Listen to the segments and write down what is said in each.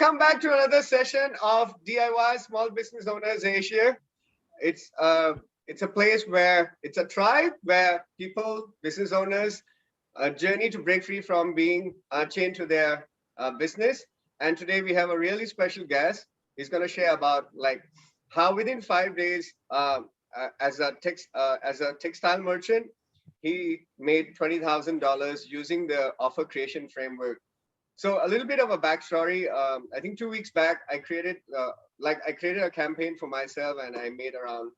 Welcome back to another session of DIY Small Business Owners Asia. It's a place where it's a tribe where people, business owners, journey to break free from being chained to their business. And today we have a really special guest. He's going to share about like how within 5 days, as a textile merchant, he made $20,000 using the offer creation framework. So a little bit of a backstory. I think 2 weeks back, I created a campaign for myself, and I made around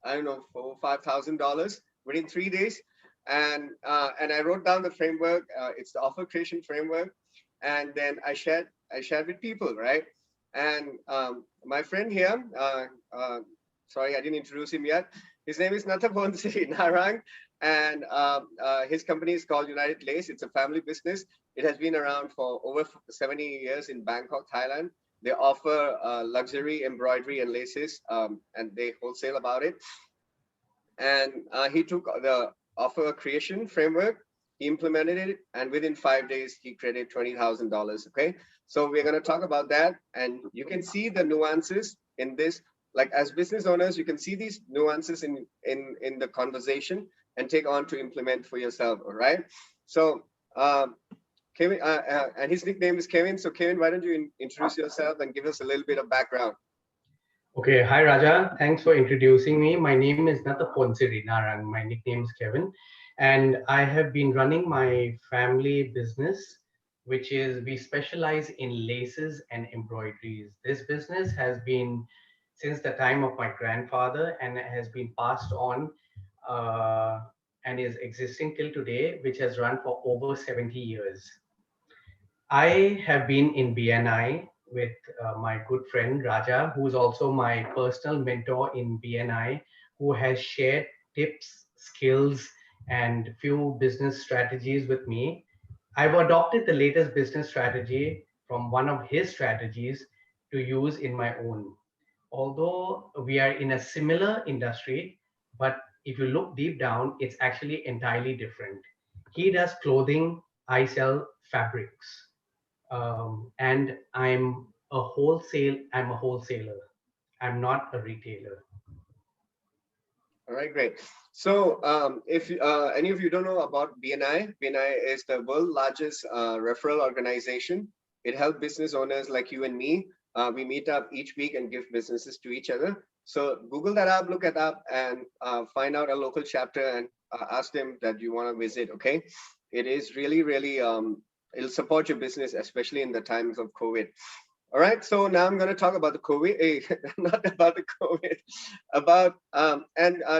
$4,000-5,000 within 3 days. And I wrote down the framework. It's the offer creation framework, and then I shared with people, right? And my friend here, sorry, I didn't introduce him yet. His name is Nathaphonsi Narang, and his company is called United Lace. It's a family business. It has been around for over 70 years in Bangkok, Thailand. They offer luxury embroidery and laces, and they wholesale about it. And he took the offer creation framework, he implemented it, and within 5 days, he created $20,000. Okay, so we're going to talk about that, and you can see the nuances in this. Like as business owners, you can see these nuances in the conversation and take on to implement for yourself. All right. So Kevin, and his nickname is Kevin. So Kevin, why don't you introduce yourself and give us a little bit of background? Okay, hi Raja. Thanks for introducing me. My name is Nathaphonsi Narang. My nickname is Kevin, and I have been running my family business, which is we specialize in laces and embroideries. This business has been since the time of my grandfather and has been passed on and is existing till today, which has run for over 70 years. I have been in BNI with my good friend Raja, who is also my personal mentor in BNI, who has shared tips, skills, and few business strategies with me. I've adopted the latest business strategy from one of his strategies to use in my own. Although we are in a similar industry, but if you look deep down, it's actually entirely different. He does clothing, I sell fabrics, and I'm a wholesaler. I'm not a retailer. All right, great. So if any of you don't know about BNI, BNI is the world's largest referral organization. It helps business owners like you and me. We meet up each week and give businesses to each other. So Google that up, look it up, and find out a local chapter and ask them that you want to visit. Okay, it is really, really it'll support your business, especially in the times of COVID. All right, so now I'm going to talk about the COVID, not about the COVID, about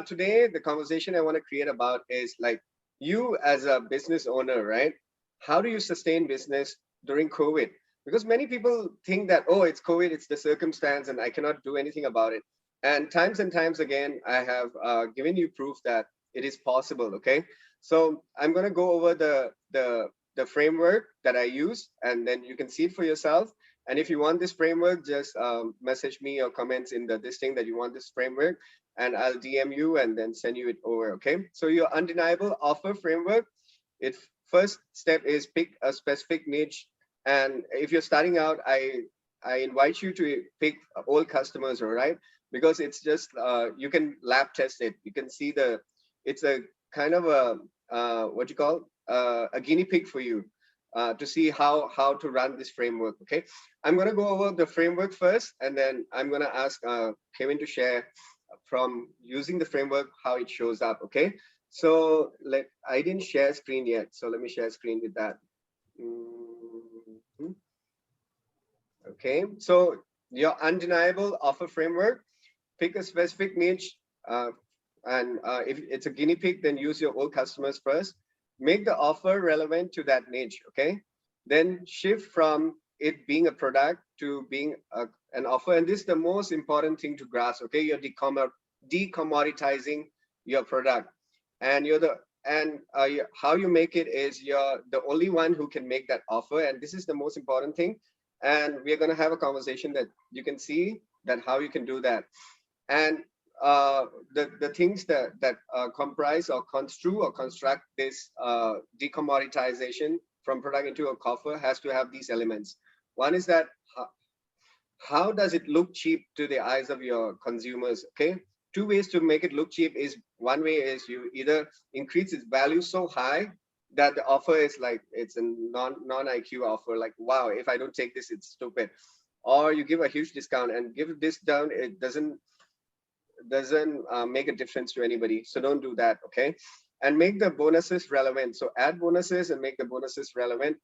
today the conversation I want to create about is like you as a business owner, right? How do you sustain business during COVID? Because many people think that, oh, it's COVID, it's the circumstance, and I cannot do anything about it. And times again, I have given you proof that it is possible. Okay, so I'm going to go over the framework that I use, and then you can see it for yourself. And if you want this framework, just message me or comments in this thing that you want this framework, and I'll DM you and then send you it over. Okay, so your undeniable offer framework, its first step is pick a specific niche. And if you're starting out, I invite you to pick old customers, all right? Because it's just you can lab test it. You can see it's a kind of a what you call a guinea pig for you to see how to run this framework. Okay, I'm going to go over the framework first, and then I'm going to ask Kevin to share from using the framework how it shows up. Okay, so I didn't share screen yet, so let me share screen with that. Okay, so your undeniable offer framework, pick a specific niche, and if it's a guinea pig, then use your old customers first. Make the offer relevant to that niche. Okay, then shift from it being a product to being an offer, and this is the most important thing to grasp. Okay, you're decommoditizing your product, and how you make it is you're the only one who can make that offer, and this is the most important thing. And we're going to have a conversation that you can see that how you can do that. And the things that comprise or construe or construct this decommoditization from product into a offer has to have these elements. One is that how does it look cheap to the eyes of your consumers? Okay, two ways to make it look cheap is, one way is you either increase its value so high that the offer is like it's a non IQ offer, like wow, if I don't take this it's stupid, or you give a huge discount, and give this down, it doesn't make a difference to anybody, so don't do that. Okay, and make the bonuses relevant, so add bonuses and make the bonuses relevant.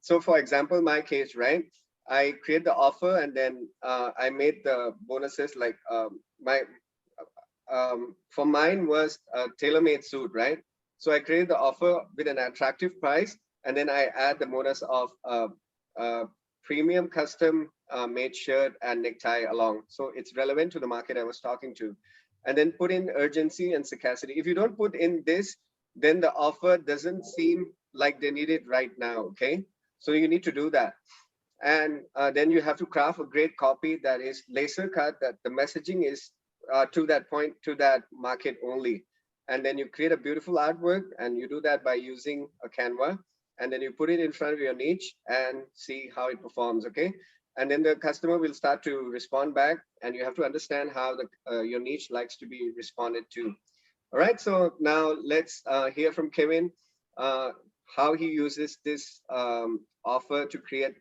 So for example, my case, right, I create the offer, and then I made the bonuses like my for mine was a tailor-made suit, right? So I created the offer with an attractive price, and then I add the bonus of premium custom made shirt and necktie along. So it's relevant to the market I was talking to. And then put in urgency and scarcity. If you don't put in this, then the offer doesn't seem like they need it right now, okay? So you need to do that. And then you have to craft a great copy that is laser cut, that the messaging is to that point, to that market only. And then you create a beautiful artwork, and you do that by using a Canva, and then you put it in front of your niche and see how it performs. Okay, and then the customer will start to respond back, and you have to understand how the your niche likes to be responded to. All right, so now let's hear from Kevin, how he uses this offer to create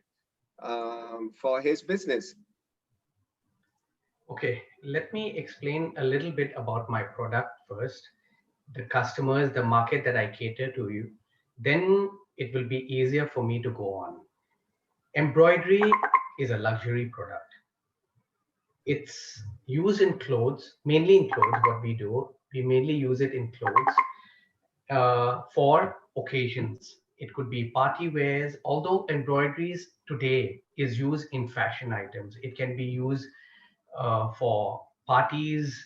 for his business. Okay, let me explain a little bit about my product first, the customers, the market that I cater to you. Then it will be easier for me to go on. Embroidery is a luxury product. It's used in clothes, mainly in clothes. What we do, we mainly use it in clothes for occasions. It could be party wears, although embroideries today is used in fashion items. It can be used for parties,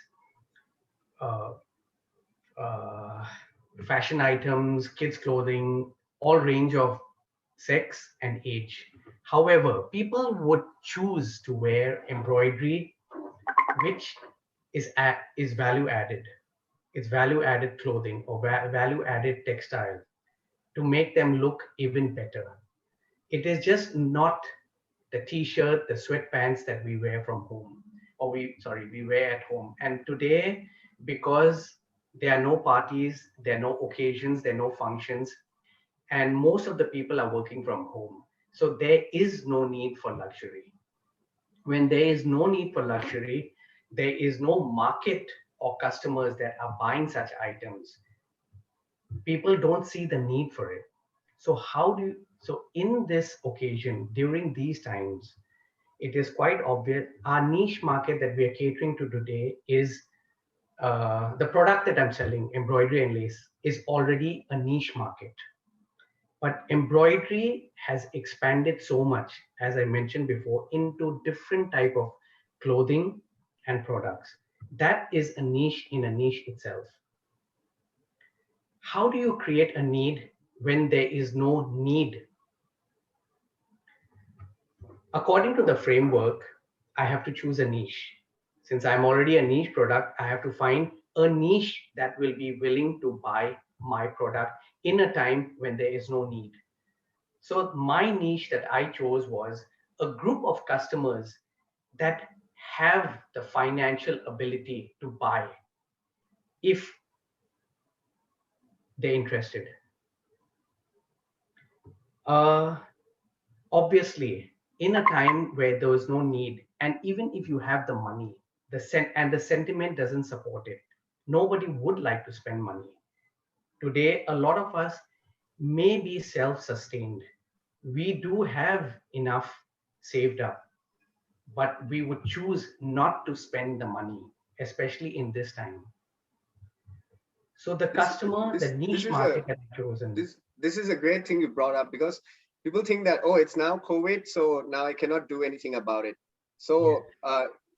uh, uh, fashion items, kids' clothing, all range of sex and age. However, people would choose to wear embroidery, which is value added. It's value added clothing or value added textile to make them look even better. It is just not the t-shirt, the sweatpants that we wear from home, or we wear at home. And today, because there are no parties, there are no occasions, there are no functions, and most of the people are working from home. So there is no need for luxury. When there is no need for luxury, there is no market or customers that are buying such items. People don't see the need for it. So how do you, so in this occasion, during these times, it is quite obvious our niche market that we are catering to today is the product that I'm selling, embroidery and lace, is already a niche market. But embroidery has expanded so much, as I mentioned before, into different type of clothing and products. That is a niche in a niche itself. How do you create a need when there is no need? According to the framework, I have to choose a niche. Since I'm already a niche product, I have to find a niche that will be willing to buy my product in a time when there is no need. So my niche that I chose was a group of customers that have the financial ability to buy if they're interested. Uh, Obviously, in a time where there is no need, and even if you have the money, the sentiment doesn't support it, nobody would like to spend money. Today, a lot of us may be self-sustained. We do have enough saved up, but we would choose not to spend the money, especially in this time. So the This customer, the this niche is a market that I've chosen. this is a great thing you brought up, because people think that, oh, it's now COVID, so now I cannot do anything about it. Yeah. So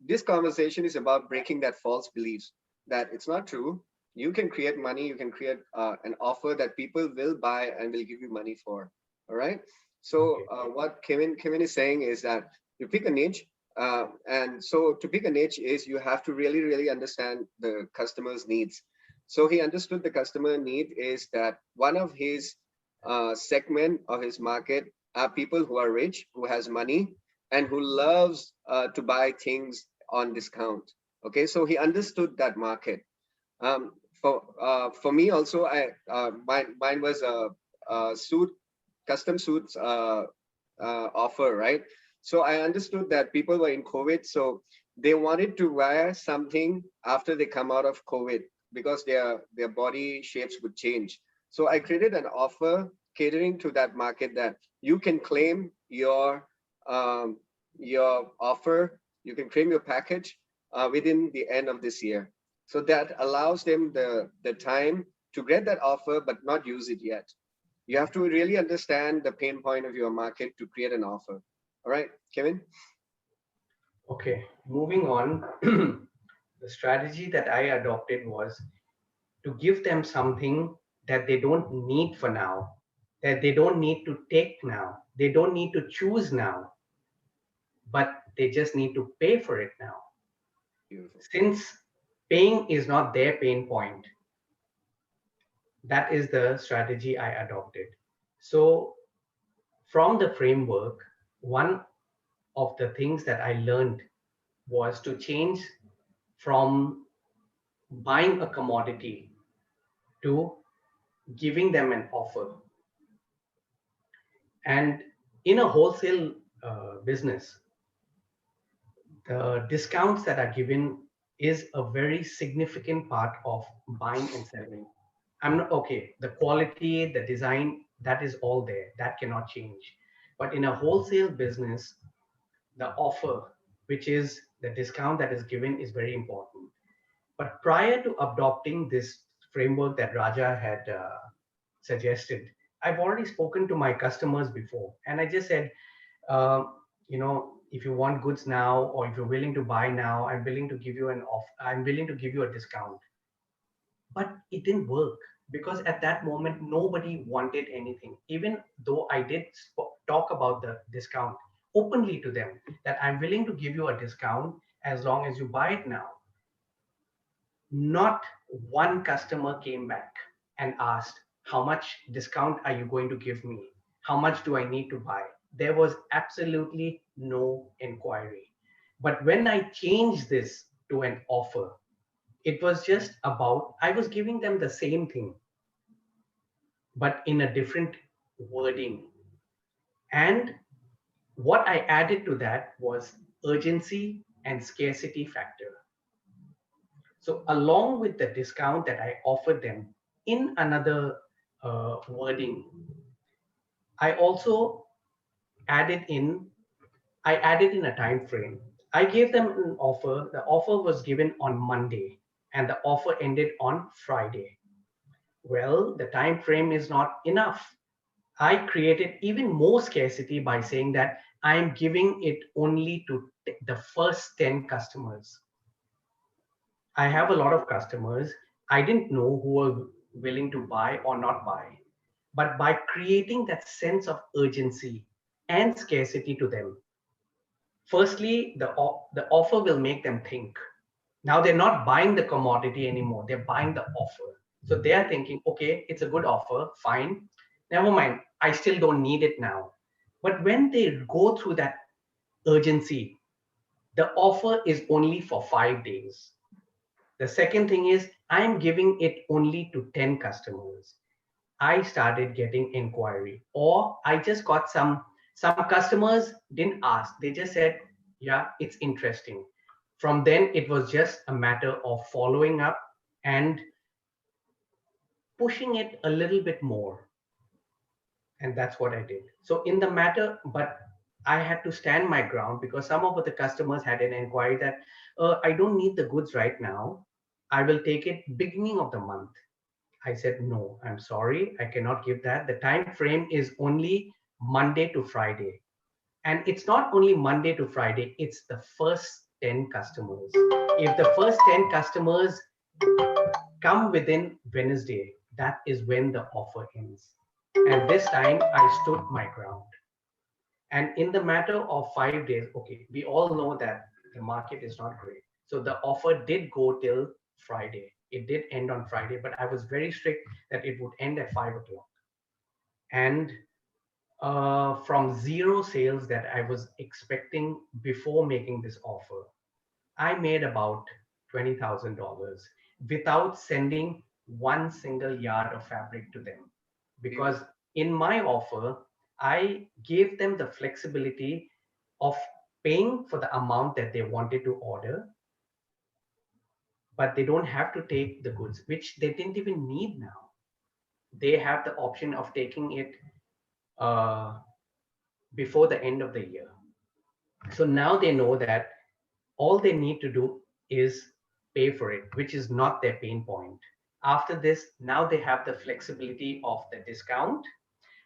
this conversation is about breaking that false beliefs that it's not true. You can create money, you can create an offer that people will buy and will give you money for. All right. So Okay. what Kevin is saying is that you pick a niche, and so to pick a niche is you have to really understand the customer's needs. So he understood the customer need is that one of his segment of his market are people who are rich, who has money, and who loves to buy things on discount. Okay, so he understood that market. For me also, mine was a suit, custom suits offer, right? So I understood that people were in COVID, so they wanted to wear something after they come out of COVID because their body shapes would change. So I created an offer catering to that market, that you can claim um, your offer, you can claim your package within the end of this year. So that allows them the time to get that offer but not use it yet. You have to really understand the pain point of your market to create an offer. All right, Kevin? Okay, moving on. The strategy that I adopted was to give them something that they don't need for now, that they don't need to take now, they don't need to choose now, but they just need to pay for it now. Beautiful. Since paying is not their pain point, that is the strategy I adopted. So, from the framework, one of the things that I learned was to change from buying a commodity to giving them an offer. And in a wholesale business, the discounts that are given is a very significant part of buying and selling. I'm not okay. The quality, the design, that is all there. That cannot change. But in a wholesale business, the offer, which is the discount that is given, is very important. But prior to adopting this framework that Raja had suggested, I've already spoken to my customers before, and I just said, uh, if you want goods now, or if you're willing to buy now, I'm willing to give you an off. I'm willing to give you a discount. But it didn't work because at that moment nobody wanted anything. Even though I did talk about the discount openly to them, that I'm willing to give you a discount as long as you buy it now. Not one customer came back and asked, how much discount are you going to give me? How much do I need to buy? There was absolutely no inquiry. But when I changed this to an offer, it was just about, I was giving them the same thing, but in a different wording. And what I added to that was urgency and scarcity factor. So, along with the discount that I offered them in another wording, I also added in I added in a time frame. I gave them an offer. The offer was given on Monday, and the offer ended on Friday. Well, the time frame is not enough. I created even more scarcity by saying that I am giving it only to the first 10 customers. I have a lot of customers. I didn't know who were willing to buy or not buy. But by creating that sense of urgency and scarcity to them, firstly, the offer will make them think. Now they're not buying the commodity anymore, they're buying the offer. So they are thinking, okay, it's a good offer, fine. Never mind, I still don't need it now. But when they go through that urgency, the offer is only for 5 days. The second thing is, I'm giving it only to 10 customers. I started getting inquiry, or I just got some customers didn't ask. They just said, yeah, it's interesting. From then, it was just a matter of following up and pushing it a little bit more. And that's what I did. So in the matter, but I had to stand my ground because some of the customers had an inquiry that I don't need the goods right now. I will take it beginning of the month. I said, no, I'm sorry, I cannot give that. The time frame is only Monday to Friday. And it's not only Monday to Friday, it's the first 10 customers. If the first 10 customers come within Wednesday, that is when the offer ends. And this time I stood my ground. And in the matter of 5 days, okay, we all know that the market is not great. So the offer did go till Friday. It did end on Friday, but I was very strict that it would end at 5 o'clock. And From zero sales that I was expecting before making this offer, I made about $20,000 without sending one single yard of fabric to them. Because Beautiful. in my offer, I gave them the flexibility of paying for the amount that they wanted to order, but they don't have to take the goods, which they didn't even need now. They have the option of taking it uh, before the end of the year. So now they know that all they need to do is pay for it, which is not their pain point. After this, now they have the flexibility of the discount,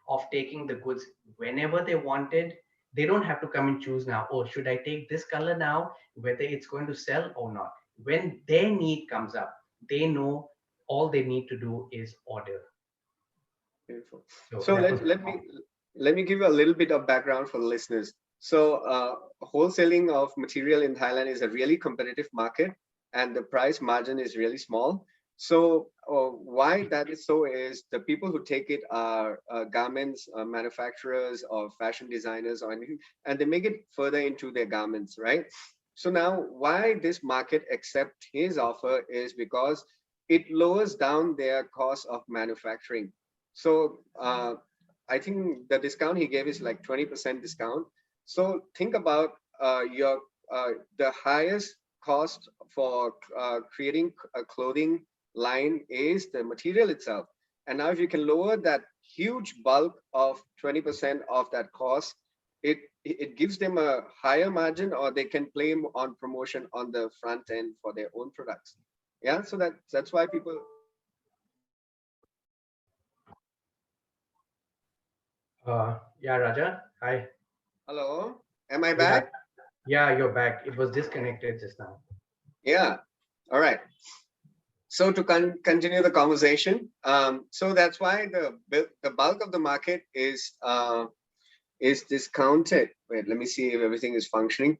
of taking the goods whenever they wanted. They don't have to come and choose now, oh, should I take this color now, whether it's going to sell or not. When their need comes up, they know all they need to do is order. Beautiful. So So that was let me give you a little bit of background for the listeners. So wholesaling of material in Thailand is a really competitive market, and the price margin is really small. So why that is so is the people who take it are garments manufacturers or fashion designers or anything, and they make it further into their garments, right? So now why this market accept his offer is because it lowers down their cost of manufacturing. So I think the discount he gave is like 20% discount. So think about your the highest cost for creating a clothing line is the material itself. And now if you can lower that huge bulk of 20% of that cost, it gives them a higher margin, or they can play on promotion on the front end for their own products. Yeah, so that's why people. yeah, Raja. Hi. Hello, am I Yeah, back? yeah, you're back. It was disconnected just now. Yeah. All right. So to continue the conversation, so that's why the bulk of the market is discounted. Wait, let me see if everything is functioning.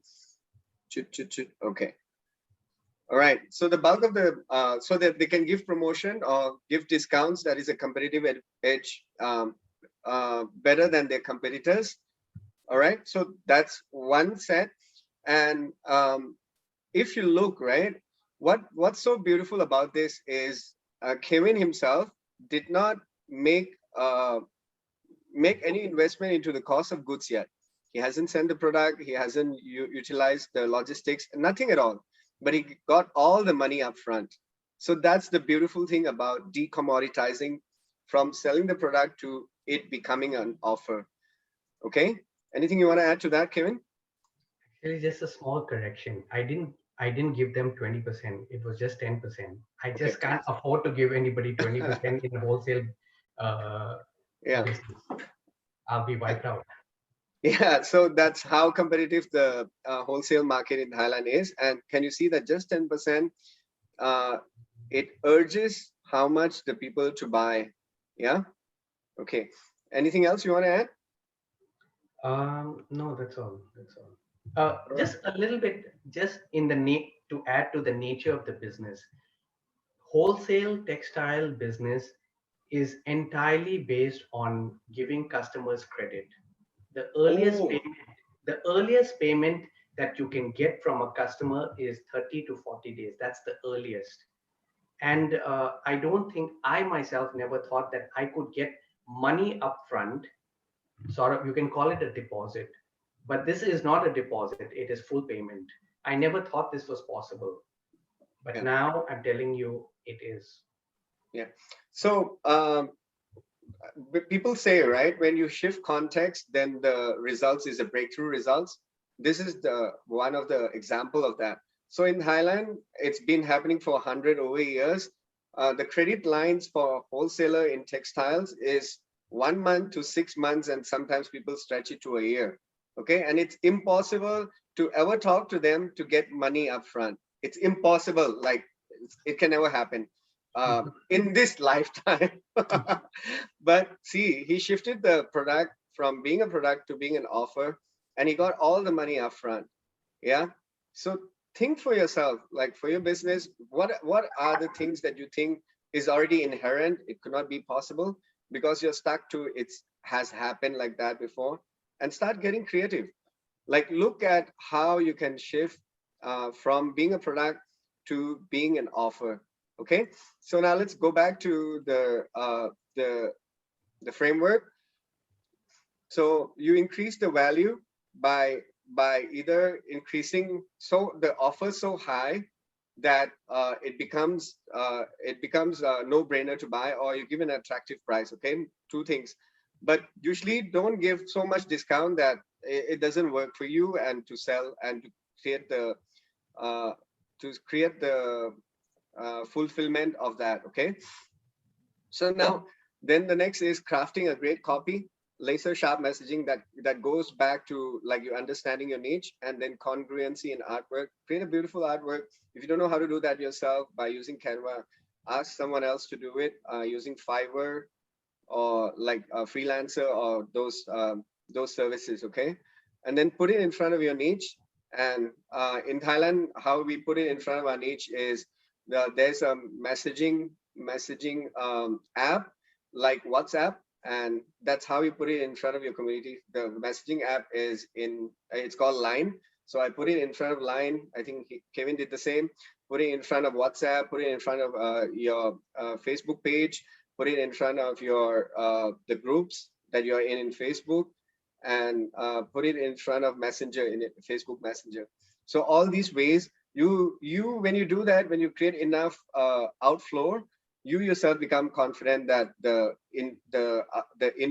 Okay. All right. So the bulk of the so that they can give promotion or give discounts, that is a competitive edge, better than their competitors. All right. So that's one set. And if you look, right, what's so beautiful about this is Kevin himself did not make make any investment into the cost of goods yet. He hasn't sent the product, he hasn't utilized the logistics, nothing at all. But he got all the money up front. So that's the beautiful thing about decommoditizing, from selling the product to it becoming an offer. Okay. Anything you want to add to that, Kevin? Actually, just a small correction. I didn't give them 20%. It was just 10%. I Okay. just can't afford to give anybody 20% in wholesale uh, Yeah. business. I'll be wiped out. Yeah, so that's how competitive the wholesale market in Thailand is. And can you see that just 10%, uh, it urges how much the people to buy? Yeah. Okay. Anything else you want to add? No, that's all. That's all. All right. Just a little bit, just in the to add to the nature of the business. Wholesale textile business is entirely based on giving customers credit. The earliest Oh, payment, the earliest payment that you can get from a customer is 30 to 40 days. That's the earliest. And I don't think, I myself never thought that I could get money upfront. Sort of, you can call it a deposit, but this is not a deposit, it is full payment. I never thought this was possible, but yeah, now I'm telling you it is. yeah. So people say, right, when you shift context, then the results is a breakthrough results. This is the one of the example of that. So in Thailand, it's been happening for 100 over years. The credit lines for wholesaler in textiles is 1 month to 6 months, and sometimes people stretch it to a year. Okay, and it's impossible to ever talk to them to get money upfront. It's impossible. Like it can never happen in this lifetime. But see, he shifted the product from being a product to being an offer, and he got all the money upfront. Yeah. So think for yourself, like for your business, what are the things that you think is already inherent? It could not be possible because you're stuck to it's has happened like that before, and start getting creative. Like look at how you can shift from being a product to being an offer. Okay, so now let's go back to the framework. So you increase the value by either increasing so the offer so high that it becomes a no-brainer to buy, or you give an attractive price. Okay, two things, but usually don't give so much discount that it doesn't work for you and to sell and create the uh, to create the fulfillment of that. Okay, so now, then the next is crafting a great copy, laser sharp messaging that goes back to like you understanding your niche, and then congruency in artwork. Create a beautiful artwork. If you don't know how to do that yourself by using Canva, ask someone else to do it using Fiverr or like a freelancer or those services. Okay, and then put it in front of your niche. And in Thailand, how we put it in front of our niche is there's a messaging app like WhatsApp, and that's how you put it in front of your community. The messaging app is it's called Line. So I put it in front of Line. I think Kevin did the same. Put it in front of WhatsApp. Put it in front of your Facebook page. Put it in front of your the groups that you're in Facebook, and put it in front of Messenger in Facebook Messenger. So all these ways, you when you do that, when you create enough outflow, you yourself become confident that the in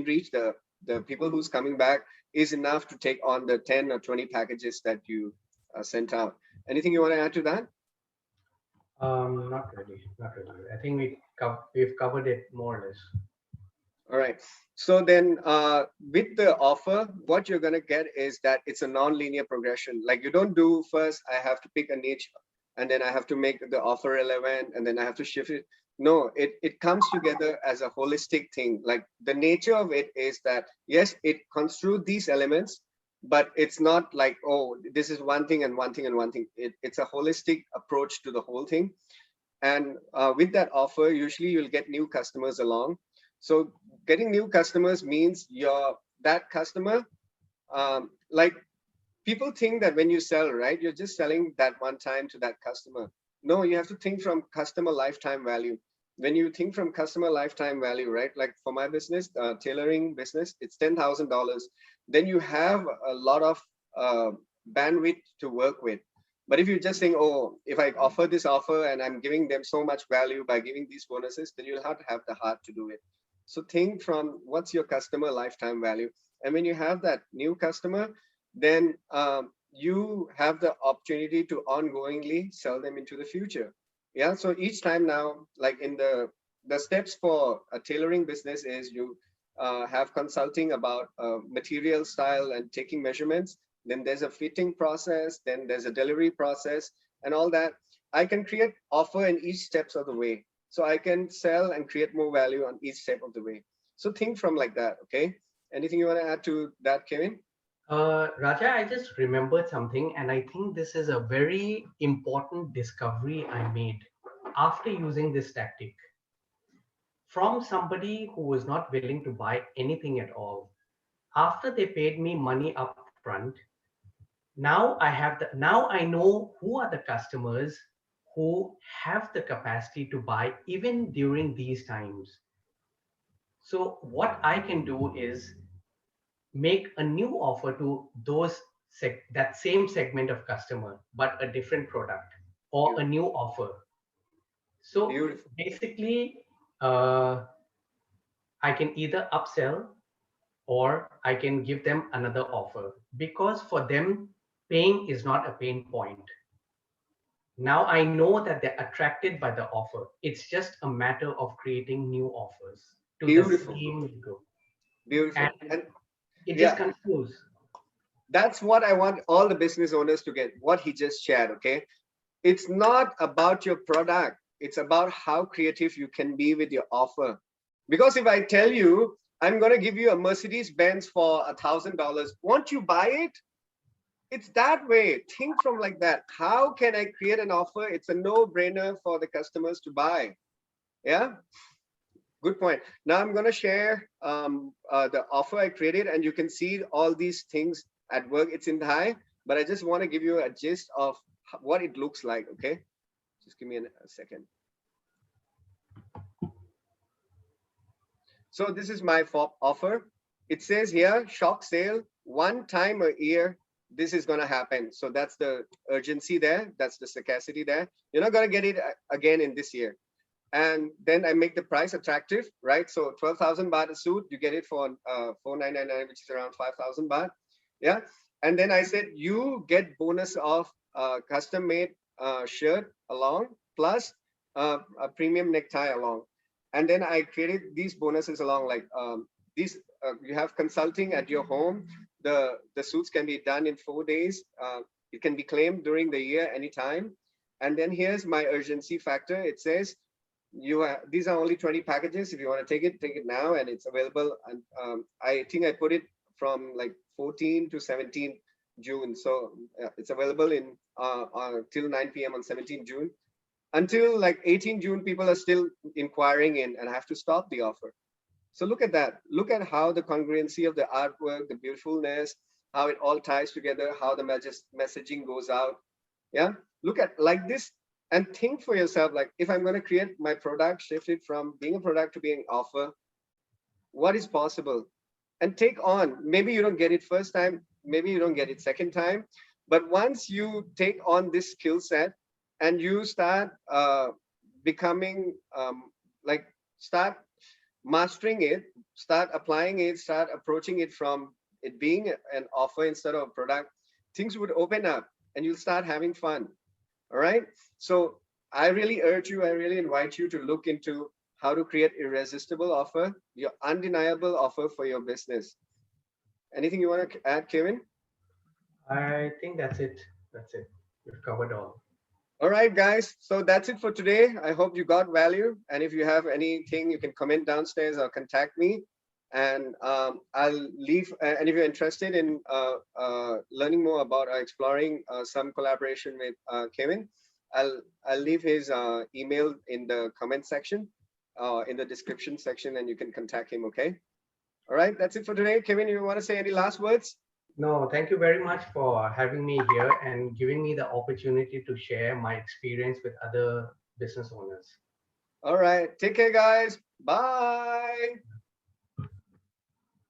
reach the people who's coming back is enough to take on the 10 or 20 packages that you sent out. Anything you want to add to that? Not really, not really. I think we've covered it more or less. All right. So then with the offer, what you're going to get is that it's a non-linear progression. Like you don't do first, I have to pick a niche and then I have to make the offer relevant and then I have to shift it. No, it comes together as a holistic thing. Like the nature of it is that, yes, it construes these elements, but it's not like, oh, this is one thing and one thing and one thing. It's a holistic approach to the whole thing. And with that offer, usually you'll get new customers along. So getting new customers means that customer, like people think that when you sell, right, you're just selling that one time to that customer. No, you have to think from customer lifetime value. When you think from customer lifetime value, right, like for my business, tailoring business, it's $10,000. Then you have a lot of bandwidth to work with. But if you're just saying, oh, if I offer this offer and I'm giving them so much value by giving these bonuses, then you'll have to have the heart to do it. So think from what's your customer lifetime value. And when you have that new customer, then you have the opportunity to ongoingly sell them into the future. Yeah. So each time now, like in the steps for a tailoring business is you have consulting about material style and taking measurements. Then there's a fitting process. Then there's a delivery process and all that. I can create offer in each steps of the way. So I can sell and create more value on each step of the way. So think from like that. Okay. Anything you want to add to that, Kevin? Raja, I just remembered something, and I think this is a very important discovery I made after using this tactic. From somebody who was not willing to buy anything at all, after they paid me money up front, now I know who are the customers who have the capacity to buy even during these times. So what I can do is make a new offer to that same segment of customer, but a different product or a Beautiful. new offer. So Beautiful. basically, uh, I can either upsell or I can give them another offer, because for them, paying is not a pain point. Now I know that they're attracted by the offer. It's just a matter of creating new offers to the Beautiful. same group. And Beautiful. And it just yeah, continues. that's what I want all the business owners to get, what he just shared. Okay. It's not about your product. It's about how creative you can be with your offer. Because if I tell you, I'm going to give you a Mercedes Benz for $1,000, won't you buy it? It's that way. Think from like that. How can I create an offer? It's a no brainer for the customers to buy. Yeah. Good point. Now I'm going to share the offer I created, and you can see all these things at work. It's in Thai, but I just want to give you a gist of what it looks like. Okay, just give me a second. So this is my offer. It says here, shock sale, one time a year. This is going to happen. So that's the urgency there. That's the scarcity there. You're not going to get it again in this year. And then I make the price attractive, right? So 12,000 baht a suit, you get it for 4,999, which is around 5,000 baht. Yeah. And then I said, you get bonus of custom made shirt along, plus a premium necktie along. And then I created these bonuses along, like these, you have consulting at your home. The suits can be done in 4 days. It can be claimed during the year anytime. And then here's my urgency factor. It says, these are only 20 packages. If you want to take it now, and it's available. And I think I put it from like 14 to 17 June. So it's available in till 9 p.m. on 17 June. Until like 18 June, people are still inquiring in, and I have to stop the offer. So look at that. Look at how the congruency of the artwork, the beautifulness, how it all ties together, how the messaging goes out. Yeah. Look at like this and think for yourself, like, if I'm going to create my product, shift it from being a product to being offer, what is possible? And take on, maybe you don't get it first time, maybe you don't get it second time, but once you take on this skill set and you start becoming start mastering it, start applying it, start approaching it from it being an offer instead of a product, things would open up and you'll start having fun. All right. So I really urge you, I really invite you to look into how to create irresistible offer, your undeniable offer for your business. Anything you want to add, Kevin? I think that's it. That's it. We've covered all. All right, guys. So that's it for today. I hope you got value. And if you have anything, you can comment downstairs or contact me. And I'll leave. And if you're interested in learning more about or exploring some collaboration with Kevin, I'll leave his email in the comment section, in the description section, and you can contact him. Okay. All right. That's it for today. Kevin, you want to say any last words? No, thank you very much for having me here and giving me the opportunity to share my experience with other business owners. All right. Take care, guys. Bye.